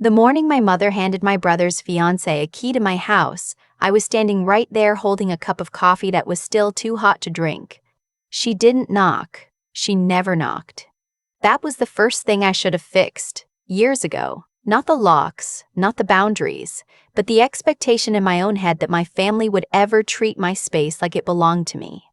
The morning my mother handed my brother's fiancée a key to my house, I was standing right there holding a cup of coffee that was still too hot to drink. She didn't knock. She never knocked. That was the first thing I should have fixed, years ago. Not the locks, not the boundaries, but the expectation in my own head that my family would ever treat my space like it belonged to me.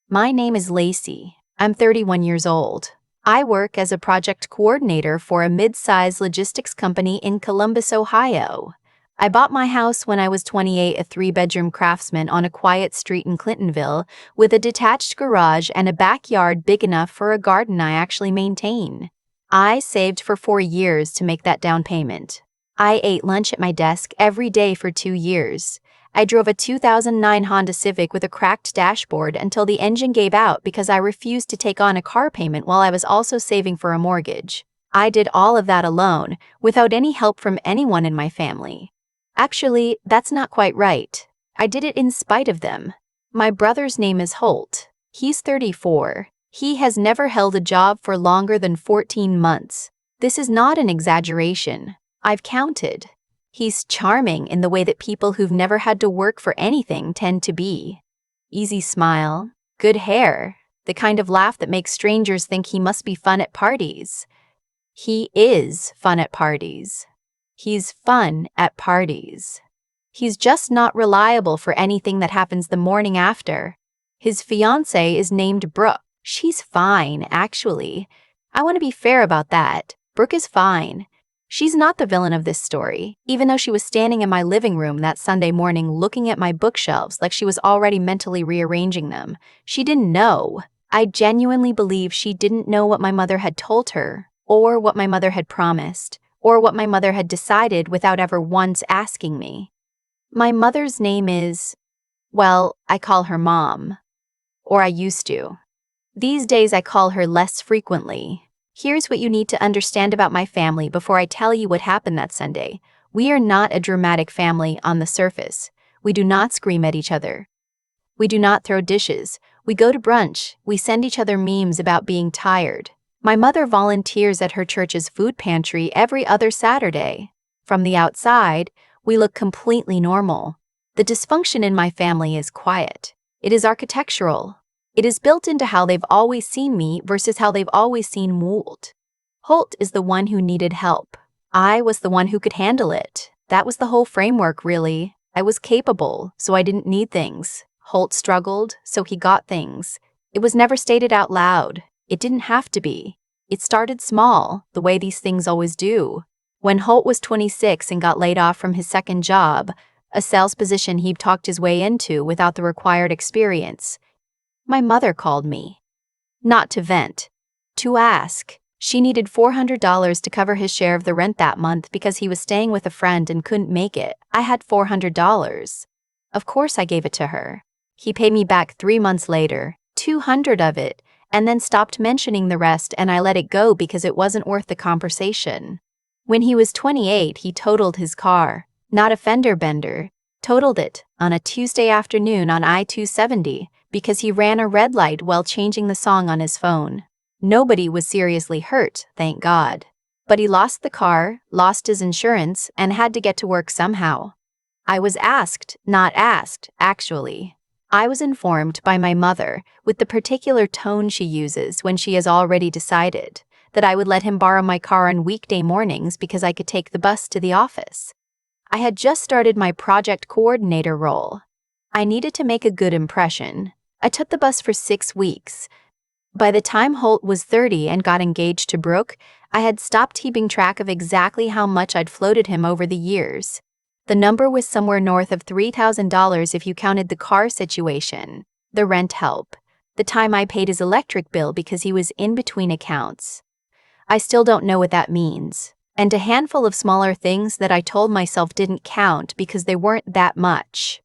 My name is Lacey. I'm 31 years old. I work as a project coordinator for a mid-sized logistics company in Columbus, Ohio. I bought my house when I was 28, a 3-bedroom craftsman on a quiet street in Clintonville with a detached garage and a backyard big enough for a garden I actually maintain. I saved for 4 years to make that down payment. I ate lunch at my desk every day for 2 years. I drove a 2009 Honda Civic with a cracked dashboard until the engine gave out because I refused to take on a car payment while I was also saving for a mortgage. I did all of that alone, without any help from anyone in my family. Actually, that's not quite right. I did it in spite of them. My brother's name is Holt. He's 34. He has never held a job for longer than 14 months. This is not an exaggeration. I've counted. He's charming in the way that people who've never had to work for anything tend to be. Easy smile, good hair, the kind of laugh that makes strangers think he must be fun at parties. He is fun at parties. He's fun at parties. He's just not reliable for anything that happens the morning after. His fiancée is named Brooke. She's fine, actually. I want to be fair about that. Brooke is fine. She's not the villain of this story, even though she was standing in my living room that Sunday morning looking at my bookshelves like she was already mentally rearranging them. She didn't know. I genuinely believe she didn't know what my mother had told her, or what my mother had promised, or what my mother had decided without ever once asking me. My mother's name is, well, I call her Mom. Or I used to. These days I call her less frequently. Here's what you need to understand about my family before I tell you what happened that Sunday. We are not a dramatic family on the surface. We do not scream at each other. We do not throw dishes. We go to brunch. We send each other memes about being tired. My mother volunteers at her church's food pantry every other Saturday. From the outside, we look completely normal. The dysfunction in my family is quiet. It is architectural. It is built into how they've always seen me versus how they've always seen Wold. Holt is the one who needed help. I was the one who could handle it. That was the whole framework, really. I was capable, so I didn't need things. Holt struggled, so he got things. It was never stated out loud. It didn't have to be. It started small, the way these things always do. When Holt was 26 and got laid off from his second job, a sales position he'd talked his way into without the required experience, my mother called me. Not to vent. To ask. She needed $400 to cover his share of the rent that month because he was staying with a friend and couldn't make it. I had $400. Of course I gave it to her. He paid me back 3 months later, $200 of it, and then stopped mentioning the rest, and I let it go because it wasn't worth the conversation. When he was 28, he totaled his car. Not a fender bender. Totaled it on a Tuesday afternoon on I-270 because he ran a red light while changing the song on his phone. Nobody was seriously hurt, thank God. But he lost the car, lost his insurance, and had to get to work somehow. I was asked, not asked, actually. I was informed by my mother, with the particular tone she uses when she has already decided, that I would let him borrow my car on weekday mornings because I could take the bus to the office. I had just started my project coordinator role. I needed to make a good impression. I took the bus for 6 weeks. By the time Holt was 30 and got engaged to Brooke, I had stopped keeping track of exactly how much I'd floated him over the years. The number was somewhere north of $3,000 if you counted the car situation, the rent help, the time I paid his electric bill because he was in between accounts. I still don't know what that means. And a handful of smaller things that I told myself didn't count because they weren't that much.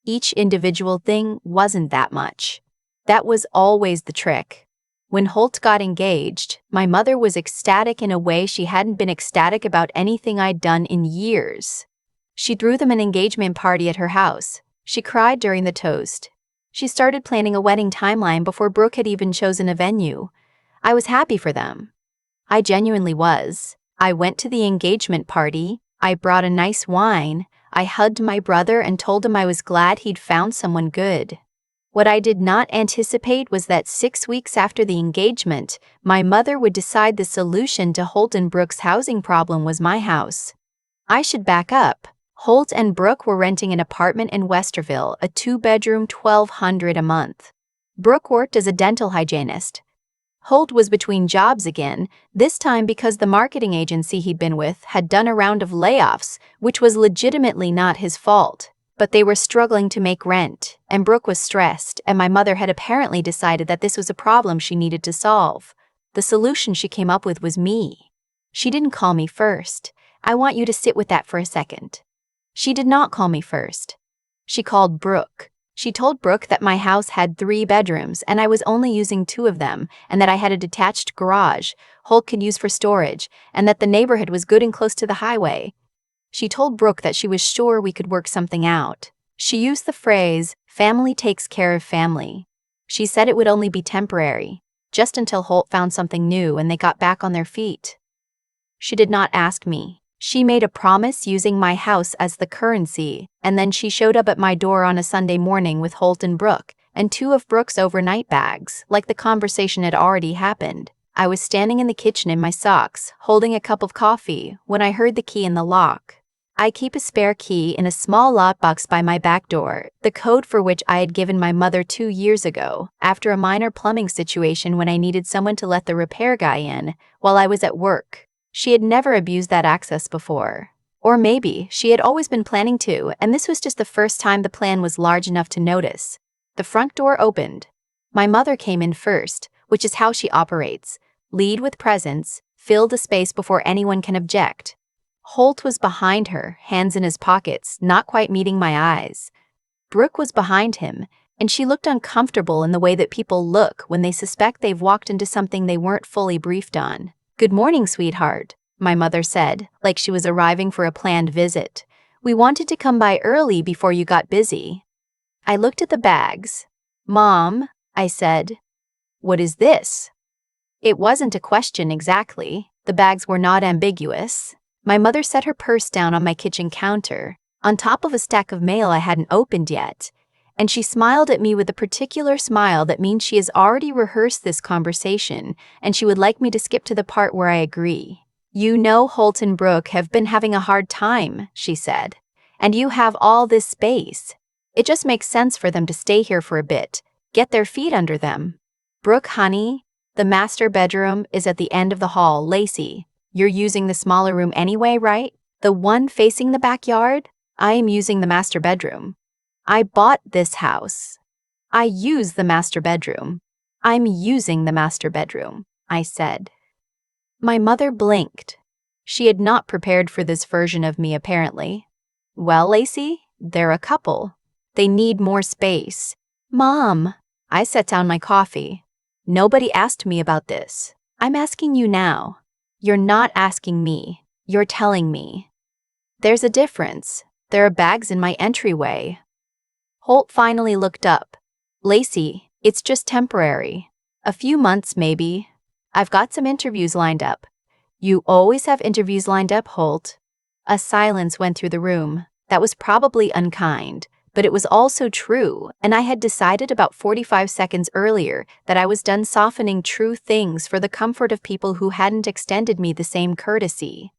Each individual thing wasn't that much. That was always the trick. When Holt got engaged, my mother was ecstatic in a way she hadn't been ecstatic about anything I'd done in years. She threw them an engagement party at her house. She cried during the toast. She started planning a wedding timeline before Brooke had even chosen a venue. I was happy for them. I genuinely was. I went to the engagement party. I brought a nice wine. I hugged my brother and told him I was glad he'd found someone good. What I did not anticipate was that 6 weeks after the engagement, my mother would decide the solution to Holt and Brooke's housing problem was my house. I should back up. Holt and Brooke were renting an apartment in Westerville, a 2-bedroom, $1,200 a month. Brooke worked as a dental hygienist. Holt was between jobs again, this time because the marketing agency he'd been with had done a round of layoffs, which was legitimately not his fault. But they were struggling to make rent, and Brooke was stressed, and my mother had apparently decided that this was a problem she needed to solve. The solution she came up with was me. She didn't call me first. I want you to sit with that for a second. She did not call me first. She called Brooke. She told Brooke that my house had 3 bedrooms and I was only using 2 of them, and that I had a detached garage Holt could use for storage, and that the neighborhood was good and close to the highway. She told Brooke that she was sure we could work something out. She used the phrase, "family takes care of family." She said it would only be temporary, just until Holt found something new and they got back on their feet. She did not ask me. She made a promise using my house as the currency, and then she showed up at my door on a Sunday morning with Holt and Brooke, and 2 of Brooke's overnight bags, like the conversation had already happened. I was standing in the kitchen in my socks, holding a cup of coffee, when I heard the key in the lock. I keep a spare key in a small lockbox by my back door, the code for which I had given my mother 2 years ago, after a minor plumbing situation when I needed someone to let the repair guy in, while I was at work. She had never abused that access before. Or maybe she had always been planning to, and this was just the first time the plan was large enough to notice. The front door opened. My mother came in first, which is how she operates. Lead with presence, fill the space before anyone can object. Holt was behind her, hands in his pockets, not quite meeting my eyes. Brooke was behind him, and she looked uncomfortable in the way that people look when they suspect they've walked into something they weren't fully briefed on. "Good morning, sweetheart," my mother said, like she was arriving for a planned visit. "We wanted to come by early before you got busy." I looked at the bags. "Mom," I said, "what is this?" It wasn't a question exactly. The bags were not ambiguous. My mother set her purse down on my kitchen counter, on top of a stack of mail I hadn't opened yet, and she smiled at me with a particular smile that means she has already rehearsed this conversation, and she would like me to skip to the part where I agree. "You know Holt and Brooke have been having a hard time," she said, "and you have all this space. It just makes sense for them to stay here for a bit, get their feet under them." "Brooke, honey, the master bedroom is at the end of the hall, Lacey. You're using the smaller room anyway, right? The one facing the backyard? I am using the master bedroom. I bought this house. I use the master bedroom. I'm using the master bedroom," I said. My mother blinked. She had not prepared for this version of me, apparently. "Well, Lacey, they're a couple. They need more space." "Mom," I set down my coffee. "Nobody asked me about this. I'm asking you now." "You're not asking me. You're telling me." "There's a difference. There are bags in my entryway." Holt finally looked up. "Lacey, it's just temporary. A few months, maybe. I've got some interviews lined up." "You always have interviews lined up, Holt." A silence went through the room. That was probably unkind, but it was also true, and I had decided about 45 seconds earlier that I was done softening true things for the comfort of people who hadn't extended me the same courtesy.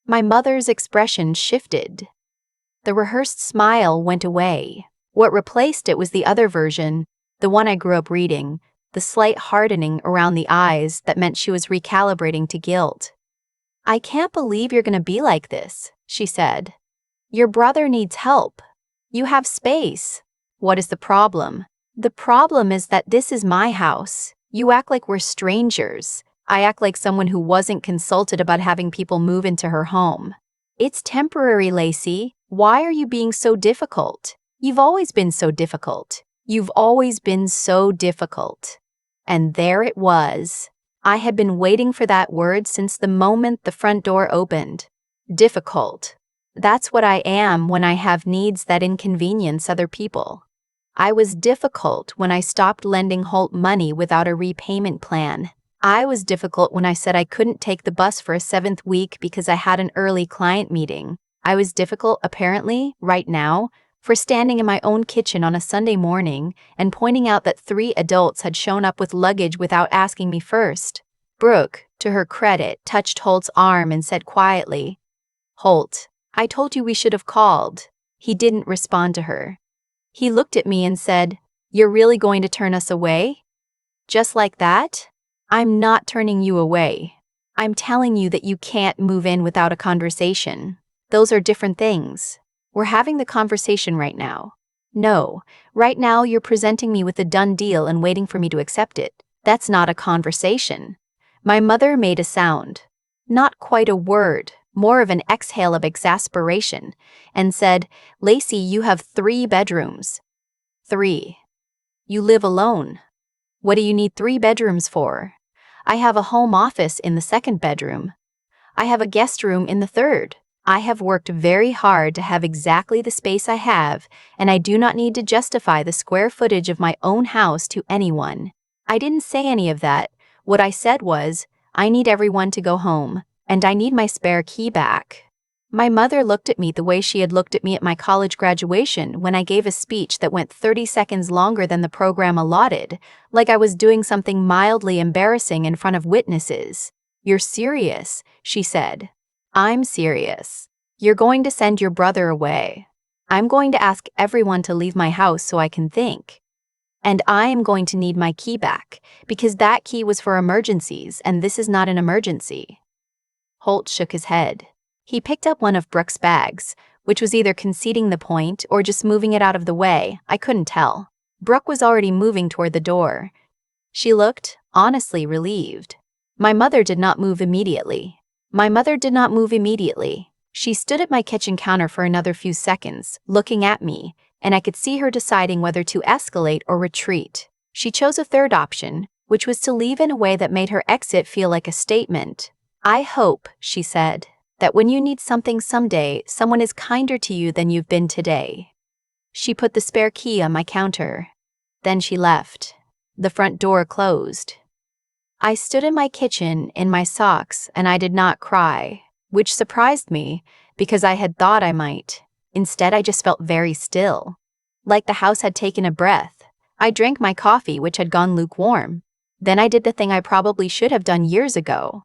My mother's expression shifted. The rehearsed smile went away. What replaced it was the other version, the one I grew up reading, the slight hardening around the eyes that meant she was recalibrating to guilt. "I can't believe you're going to be like this," she said. "Your brother needs help. You have space. What is the problem?" "The problem is that this is my house. You act like we're strangers. I act like someone who wasn't consulted about having people move into her home." "It's temporary, Lacey. Why are you being so difficult? You've always been so difficult. You've always been so difficult." And there it was. I had been waiting for that word since the moment the front door opened. Difficult. That's what I am when I have needs that inconvenience other people. I was difficult when I stopped lending Holt money without a repayment plan. I was difficult when I said I couldn't take the bus for a 7th week because I had an early client meeting. I was difficult, apparently, right now, for standing in my own kitchen on a Sunday morning and pointing out that 3 adults had shown up with luggage without asking me first. Brooke, to her credit, touched Holt's arm and said quietly, "Holt, I told you we should have called." He didn't respond to her. He looked at me and said, "You're really going to turn us away? Just like that?" "I'm not turning you away. I'm telling you that you can't move in without a conversation. Those are different things. We're having the conversation right now." "No, right now you're presenting me with a done deal and waiting for me to accept it. That's not a conversation." My mother made a sound. Not quite a word, more of an exhale of exasperation, and said, "Lacey, you have 3 bedrooms. 3. You live alone. What do you need 3 bedrooms for? I have a home office in the 2nd bedroom. I have a guest room in the 3rd. I have worked very hard to have exactly the space I have, and I do not need to justify the square footage of my own house to anyone." I didn't say any of that. What I said was, "I need everyone to go home, and I need my spare key back." My mother looked at me the way she had looked at me at my college graduation when I gave a speech that went 30 seconds longer than the program allotted, like I was doing something mildly embarrassing in front of witnesses. "You're serious," she said. "I'm serious. You're going to send your brother away. I'm going to ask everyone to leave my house so I can think. And I am going to need my key back, because that key was for emergencies, and this is not an emergency." Holt shook his head. He picked up one of Brooke's bags, which was either conceding the point or just moving it out of the way. I couldn't tell. Brooke was already moving toward the door. She looked, honestly, relieved. My mother did not move immediately. She stood at my kitchen counter for another few seconds, looking at me, and I could see her deciding whether to escalate or retreat. She chose a 3rd option, which was to leave in a way that made her exit feel like a statement. "I hope," she said, "that when you need something someday, someone is kinder to you than you've been today." She put the spare key on my counter. Then she left. The front door closed. I stood in my kitchen in my socks, and I did not cry, which surprised me because I had thought I might. Instead, I just felt very still, like the house had taken a breath. I drank my coffee, which had gone lukewarm. Then I did the thing I probably should have done years ago.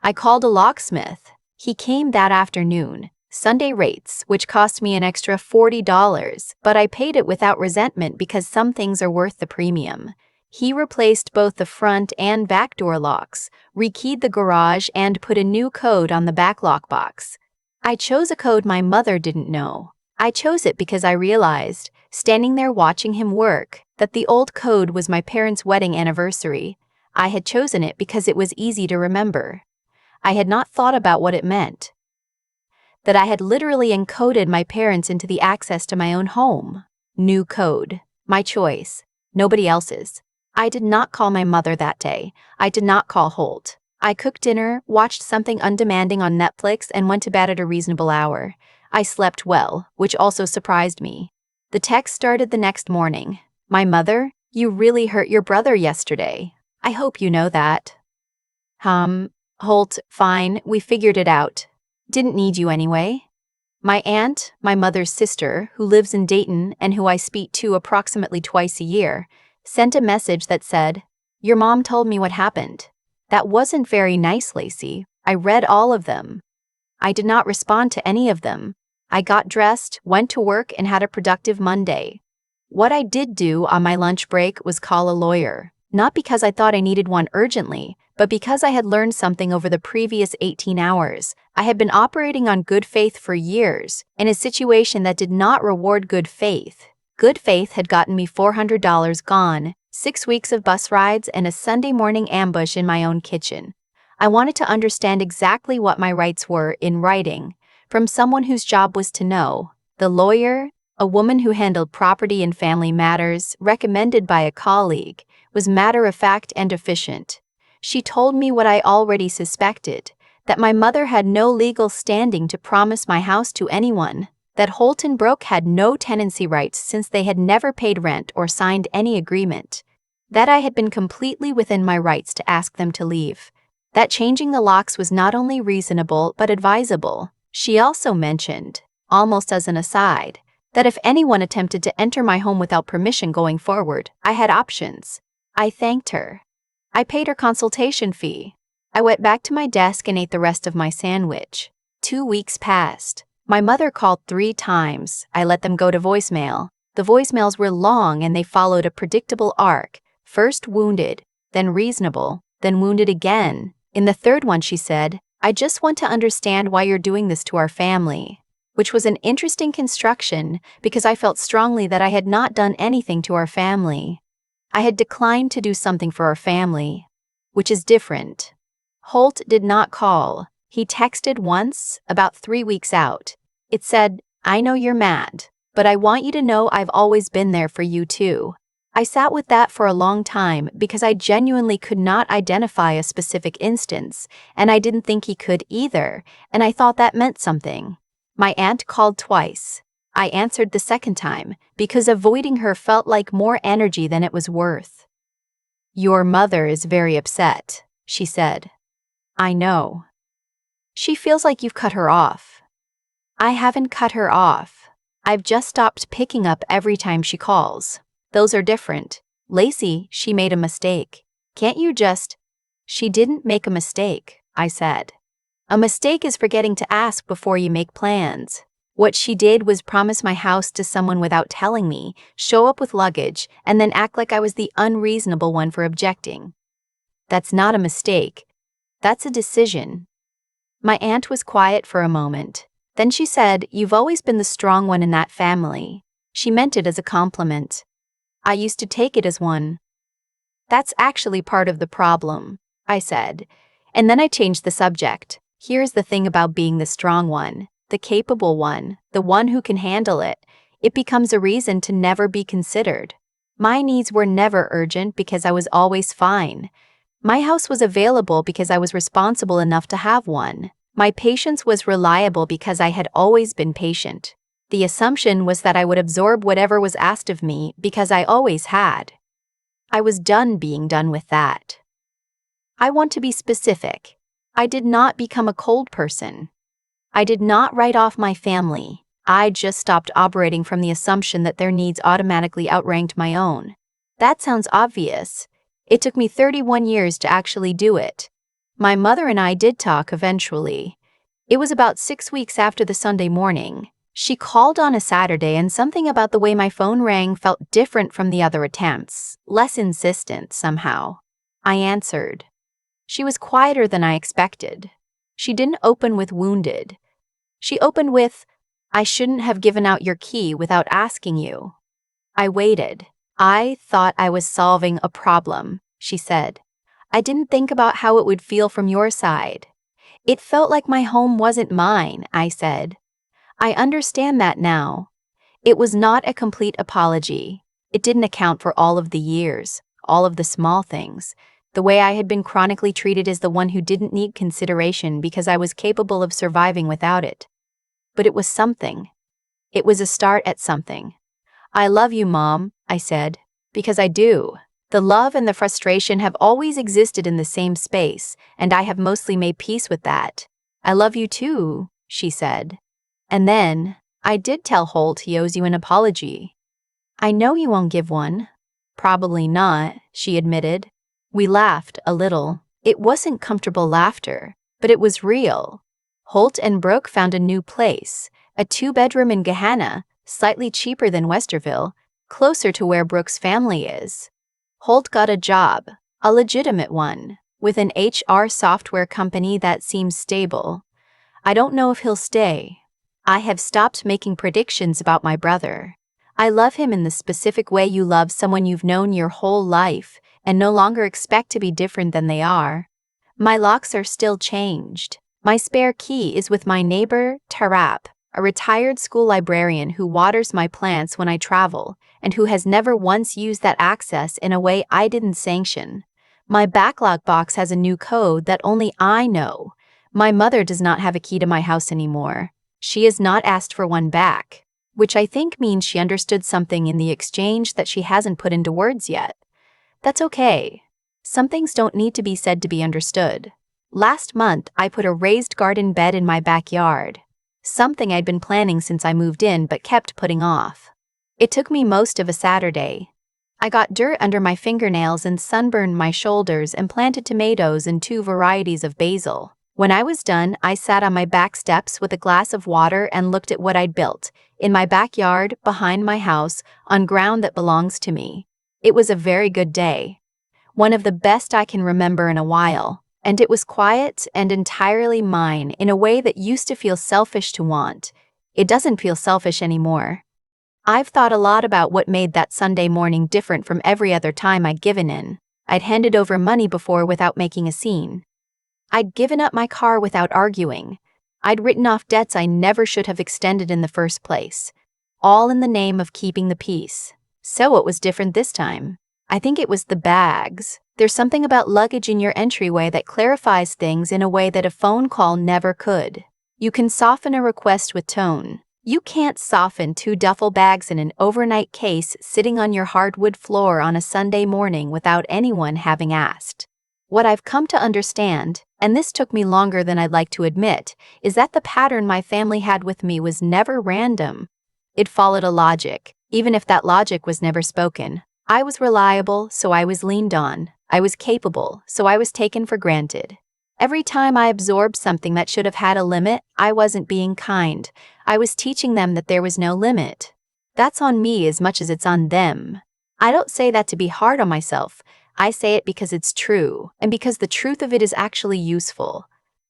I called a locksmith. He came that afternoon. Sunday rates, which cost me an extra $40, but I paid it without resentment because some things are worth the premium. He replaced both the front and back door locks, rekeyed the garage, and put a new code on the back lockbox. I chose a code my mother didn't know. I chose it because I realized, standing there watching him work, that the old code was my parents' wedding anniversary. I had chosen it because it was easy to remember. I had not thought about what it meant. That I had literally encoded my parents into the access to my own home. New code. My choice. Nobody else's. I did not call my mother that day. I did not call Holt. I cooked dinner, watched something undemanding on Netflix, and went to bed at a reasonable hour. I slept well, which also surprised me. The text started the next morning. "My mother, you really hurt your brother yesterday. I hope you know that." Holt, fine, we figured it out. Didn't need you anyway. My aunt, my mother's sister, who lives in Dayton and who I speak to approximately twice a year, sent a message that said, "Your mom told me what happened." That wasn't very nice, Lacey. I read all of them. I did not respond to any of them. I got dressed, went to work, and had a productive Monday. What I did do on my lunch break was call a lawyer, not because I thought I needed one urgently, but because I had learned something over the previous 18 hours. I had been operating on good faith for years, in a situation that did not reward good faith. Good faith had gotten me $400 gone, 6 weeks of bus rides, and a Sunday morning ambush in my own kitchen. I wanted to understand exactly what my rights were in writing, from someone whose job was to know. The lawyer, a woman who handled property and family matters, recommended by a colleague, was matter-of-fact and efficient. She told me what I already suspected, that my mother had no legal standing to promise my house to anyone, that Holt and Brooke had no tenancy rights since they had never paid rent or signed any agreement. That I had been completely within my rights to ask them to leave. That changing the locks was not only reasonable but advisable. She also mentioned, almost as an aside, that if anyone attempted to enter my home without permission going forward, I had options. I thanked her. I paid her consultation fee. I went back to my desk and ate the rest of my sandwich. 2 weeks passed. My mother called 3 times. I let them go to voicemail. The voicemails were long and they followed a predictable arc. First wounded, then reasonable, then wounded again. In the third one she said, "I just want to understand why you're doing this to our family," which was an interesting construction because I felt strongly that I had not done anything to our family. I had declined to do something for our family, which is different. Holt did not call. He texted once, about 3 weeks out. It said, "I know you're mad, but I want you to know I've always been there for you too." I sat with that for a long time because I genuinely could not identify a specific instance, and I didn't think he could either, and I thought that meant something. My aunt called twice. I answered the second time because avoiding her felt like more energy than it was worth. "Your mother is very upset," she said. "I know. She feels like you've cut her off." I haven't cut her off. I've just stopped picking up every time she calls. Those are different. "Lacey, she made a mistake. Can't you just—" "She didn't make a mistake," I said. "A mistake is forgetting to ask before you make plans. What she did was promise my house to someone without telling me, show up with luggage, and then act like I was the unreasonable one for objecting. That's not a mistake. That's a decision." My aunt was quiet for a moment. Then she said, "You've always been the strong one in that family." She meant it as a compliment. I used to take it as one. "That's actually part of the problem," I said. And then I changed the subject. "Here's the thing about being the strong one, the capable one, the one who can handle it. It becomes a reason to never be considered. My needs were never urgent because I was always fine. My house was available because I was responsible enough to have one. My patience was reliable because I had always been patient. The assumption was that I would absorb whatever was asked of me because I always had. I was done being done with that. I want to be specific. I did not become a cold person. I did not write off my family. I just stopped operating from the assumption that their needs automatically outranked my own. That sounds obvious. It took me 31 years to actually do it. My mother and I did talk eventually. It was about 6 weeks after the Sunday morning. She called on a Saturday and something about the way my phone rang felt different from the other attempts, less insistent somehow. I answered. She was quieter than I expected. She didn't open with "wounded." She opened with, "I shouldn't have given out your key without asking you." I waited. "I thought I was solving a problem," she said. "I didn't think about how it would feel from your side." "It felt like my home wasn't mine," I said. "I understand that now." It was not a complete apology. It didn't account for all of the years, all of the small things, the way I had been chronically treated as the one who didn't need consideration because I was capable of surviving without it. But it was something. It was a start at something. "I love you, Mom," I said, "because I do. The love and the frustration have always existed in the same space, and I have mostly made peace with that." "I love you too," she said. And then, "I did tell Holt he owes you an apology." "I know he won't give one." "Probably not," she admitted. We laughed a little. It wasn't comfortable laughter, but it was real. Holt and Brooke found a new place, a 2-bedroom in Gahanna, slightly cheaper than Westerville, closer to where Brooke's family is. Holt got a job, a legitimate one, with an HR software company that seems stable. I don't know if he'll stay. I have stopped making predictions about my brother. I love him in the specific way you love someone you've known your whole life and no longer expect to be different than they are. My locks are still changed. My spare key is with my neighbor, Tarap, a retired school librarian who waters my plants when I travel and who has never once used that access in a way I didn't sanction. My backlog box has a new code that only I know. My mother does not have a key to my house anymore. She has not asked for one back, which I think means she understood something in the exchange that she hasn't put into words yet. That's okay. Some things don't need to be said to be understood. Last month, I put a raised garden bed in my backyard. Something I'd been planning since I moved in but kept putting off. It took me most of a Saturday. I got dirt under my fingernails and sunburned my shoulders and planted tomatoes and 2 varieties of basil. When I was done, I sat on my back steps with a glass of water and looked at what I'd built, in my backyard, behind my house, on ground that belongs to me. It was a very good day. One of the best I can remember in a while, and it was quiet and entirely mine in a way that used to feel selfish to want. It doesn't feel selfish anymore. I've thought a lot about what made that Sunday morning different from every other time I'd given in. I'd handed over money before without making a scene. I'd given up my car without arguing. I'd written off debts I never should have extended in the first place. All in the name of keeping the peace. So what was different this time? I think it was the bags. There's something about luggage in your entryway that clarifies things in a way that a phone call never could. You can soften a request with tone. You can't soften 2 duffel bags in an overnight case sitting on your hardwood floor on a Sunday morning without anyone having asked. What I've come to understand, and this took me longer than I'd like to admit, is that the pattern my family had with me was never random. It followed a logic, even if that logic was never spoken. I was reliable, so I was leaned on. I was capable, so I was taken for granted. Every time I absorbed something that should have had a limit, I wasn't being kind. I was teaching them that there was no limit. That's on me as much as it's on them. I don't say that to be hard on myself. I say it because it's true, and because the truth of it is actually useful.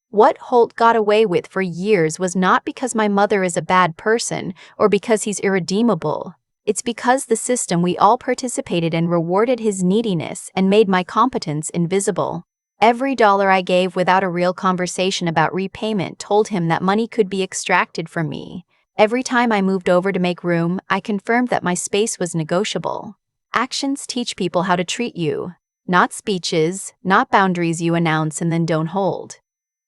What Holt got away with for years was not because my mother is a bad person or because he's irredeemable. It's because the system we all participated in rewarded his neediness and made my competence invisible. Every dollar I gave without a real conversation about repayment told him that money could be extracted from me. Every time I moved over to make room, I confirmed that my space was negotiable. Actions teach people how to treat you, not speeches, not boundaries you announce and then don't hold.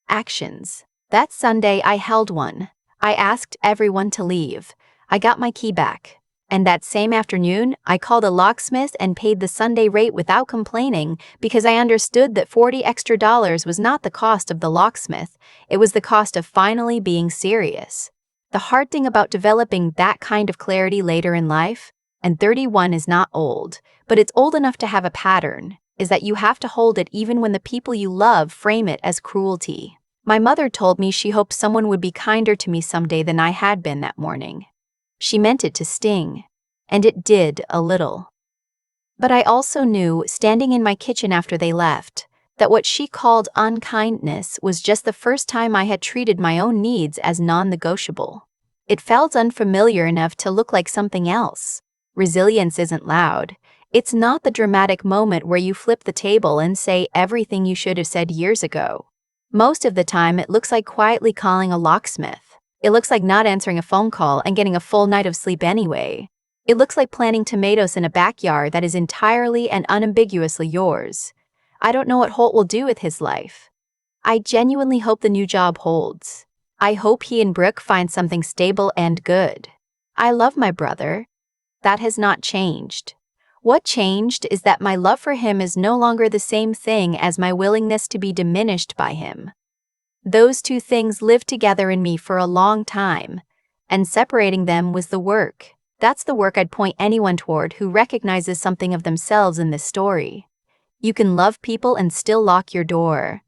Actions. That Sunday I held one. I asked everyone to leave. I got my key back. And that same afternoon, I called a locksmith and paid the Sunday rate without complaining because I understood that $40 extra was not the cost of the locksmith, it was the cost of finally being serious. The hard thing about developing that kind of clarity later in life, and 31 is not old, but it's old enough to have a pattern, is that you have to hold it even when the people you love frame it as cruelty. My mother told me she hoped someone would be kinder to me someday than I had been that morning. She meant it to sting, and it did a little. But I also knew, standing in my kitchen after they left, that what she called unkindness was just the first time I had treated my own needs as non-negotiable. It felt unfamiliar enough to look like something else. Resilience isn't loud. It's not the dramatic moment where you flip the table and say everything you should have said years ago. Most of the time, it looks like quietly calling a locksmith. It looks like not answering a phone call and getting a full night of sleep anyway. It looks like planting tomatoes in a backyard that is entirely and unambiguously yours. I don't know what Holt will do with his life. I genuinely hope the new job holds. I hope he and Brooke find something stable and good. I love my brother. That has not changed. What changed is that my love for him is no longer the same thing as my willingness to be diminished by him. Those 2 things lived together in me for a long time, and separating them was the work. That's the work I'd point anyone toward who recognizes something of themselves in this story. You can love people and still lock your door.